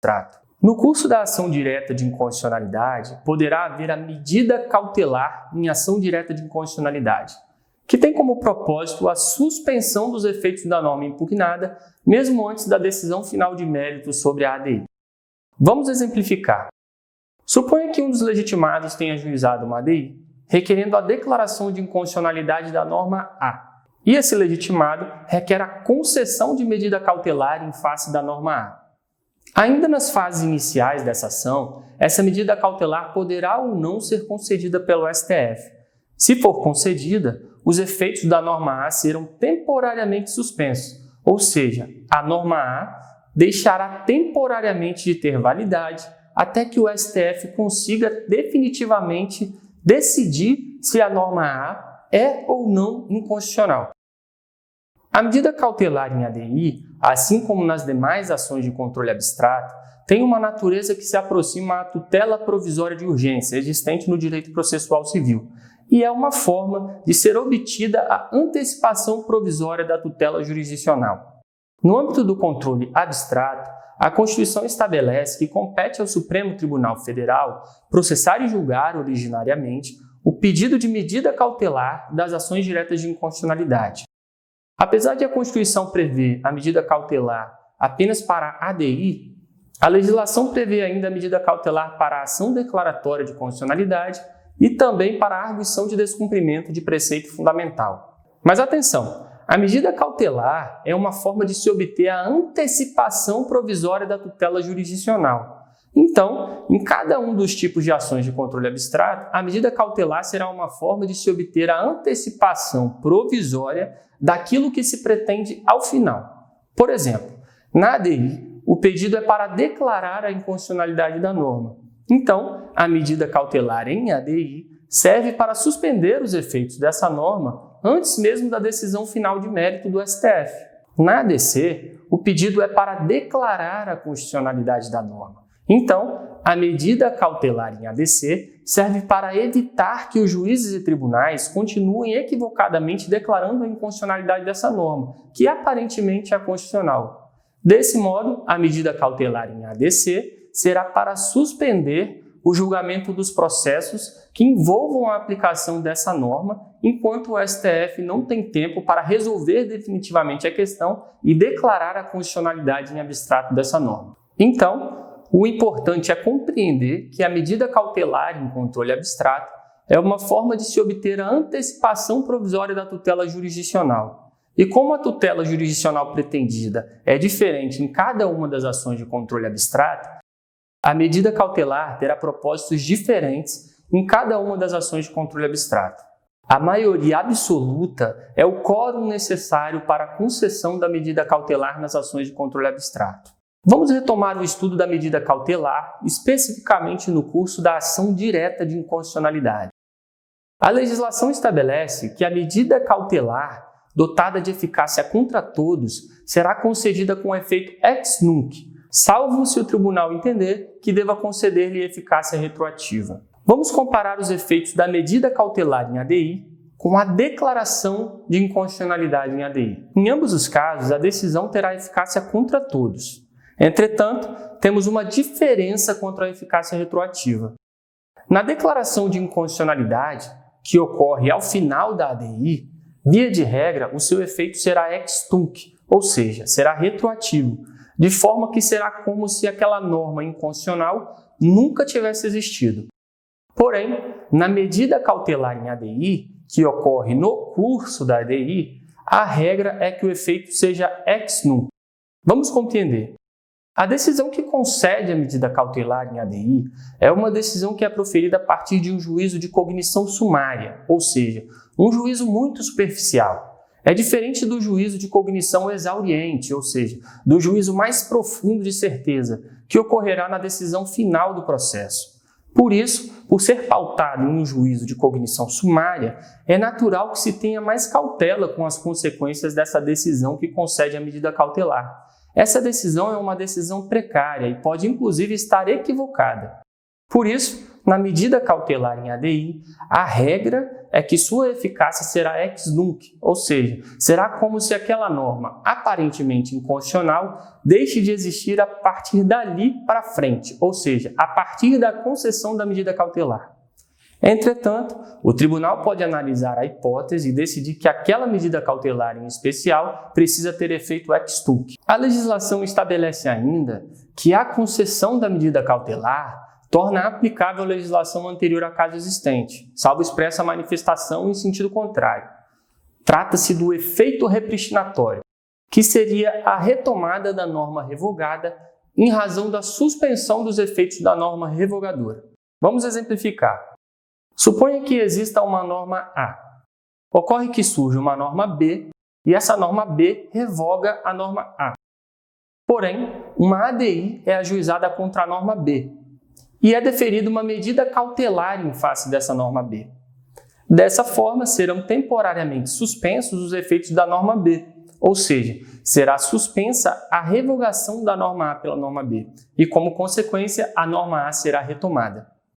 abstrato. No curso da ação direta de inconstitucionalidade, poderá haver a medida cautelar em ação direta de inconstitucionalidade, que tem como propósito a suspensão dos efeitos da norma impugnada, mesmo antes da decisão final de mérito sobre a ADI. Vamos exemplificar. Suponha que um dos legitimados tenha ajuizado uma ADI, requerendo a declaração de inconstitucionalidade da norma A, e esse legitimado requer a concessão de medida cautelar em face da norma A. Ainda nas fases iniciais dessa ação, essa medida cautelar poderá ou não ser concedida pelo STF. Se for concedida, os efeitos da norma A serão temporariamente suspensos, ou seja, a norma A deixará temporariamente de ter validade até que o STF consiga definitivamente decidir se a norma A é ou não inconstitucional. A medida cautelar em ADI, assim como nas demais ações de controle abstrato, tem uma natureza que se aproxima à tutela provisória de urgência existente no direito processual civil, e é uma forma de ser obtida a antecipação provisória da tutela jurisdicional. No âmbito do controle abstrato, a Constituição estabelece que compete ao Supremo Tribunal Federal processar e julgar originariamente o pedido de medida cautelar das ações diretas de inconstitucionalidade. Apesar de a Constituição prever a medida cautelar apenas para a ADI, a legislação prevê ainda a medida cautelar para a ação declaratória de constitucionalidade e também para a arguição de descumprimento de preceito fundamental. Mas atenção, a medida cautelar é uma forma de se obter a antecipação provisória da tutela jurisdicional. Então, em cada um dos tipos de ações de controle abstrato, a medida cautelar será uma forma de se obter a antecipação provisória daquilo que se pretende ao final. Por exemplo, na ADI, o pedido é para declarar a inconstitucionalidade da norma. Então, a medida cautelar em ADI serve para suspender os efeitos dessa norma antes mesmo da decisão final de mérito do STF. Na ADC, o pedido é para declarar a constitucionalidade da norma. Então, a medida cautelar em ADC serve para evitar que os juízes e tribunais continuem equivocadamente declarando a inconstitucionalidade dessa norma, que aparentemente é constitucional. Desse modo, a medida cautelar em ADC será para suspender o julgamento dos processos que envolvam a aplicação dessa norma, enquanto o STF não tem tempo para resolver definitivamente a questão e declarar a constitucionalidade em abstrato dessa norma. Então, o importante é compreender que a medida cautelar em controle abstrato é uma forma de se obter a antecipação provisória da tutela jurisdicional. E como a tutela jurisdicional pretendida é diferente em cada uma das ações de controle abstrato, a medida cautelar terá propósitos diferentes em cada uma das ações de controle abstrato. A maioria absoluta é o quórum necessário para a concessão da medida cautelar nas ações de controle abstrato. Vamos retomar o estudo da medida cautelar, especificamente no curso da ação direta de inconstitucionalidade. A legislação estabelece que a medida cautelar, dotada de eficácia contra todos, será concedida com efeito ex nunc, salvo se o tribunal entender que deva conceder-lhe eficácia retroativa. Vamos comparar os efeitos da medida cautelar em ADI com a declaração de inconstitucionalidade em ADI. Em ambos os casos, a decisão terá eficácia contra todos. Entretanto, temos uma diferença quanto à eficácia retroativa. Na declaração de inconstitucionalidade, que ocorre ao final da ADI, via de regra, o seu efeito será ex tunc, ou seja, será retroativo, de forma que será como se aquela norma inconstitucional nunca tivesse existido. Porém, na medida cautelar em ADI, que ocorre no curso da ADI, a regra é que o efeito seja ex nunc. Vamos compreender. A decisão que concede a medida cautelar em ADI é uma decisão que é proferida a partir de um juízo de cognição sumária, ou seja, um juízo muito superficial. É diferente do juízo de cognição exauriente, ou seja, do juízo mais profundo de certeza, que ocorrerá na decisão final do processo. Por isso, por ser pautado em um juízo de cognição sumária, é natural que se tenha mais cautela com as consequências dessa decisão que concede a medida cautelar. Essa decisão é uma decisão precária e pode inclusive estar equivocada. Por isso, na medida cautelar em ADI, a regra é que sua eficácia será ex nunc, ou seja, será como se aquela norma aparentemente inconstitucional deixe de existir a partir dali para frente, ou seja, a partir da concessão da medida cautelar. Entretanto, o tribunal pode analisar a hipótese e decidir que aquela medida cautelar em especial precisa ter efeito ex tunc. A legislação estabelece ainda que a concessão da medida cautelar torna aplicável a legislação anterior a caso existente, salvo expressa manifestação em sentido contrário. Trata-se do efeito repristinatório, que seria a retomada da norma revogada em razão da suspensão dos efeitos da norma revogadora. Vamos exemplificar. Suponha que exista uma norma A. Ocorre que surge uma norma B e essa norma B revoga a norma A. Porém, uma ADI é ajuizada contra a norma B e é deferida uma medida cautelar em face dessa norma B. Dessa forma, serão temporariamente suspensos os efeitos da norma B, ou seja, será suspensa a revogação da norma A pela norma B e, como consequência, a norma A será retomada.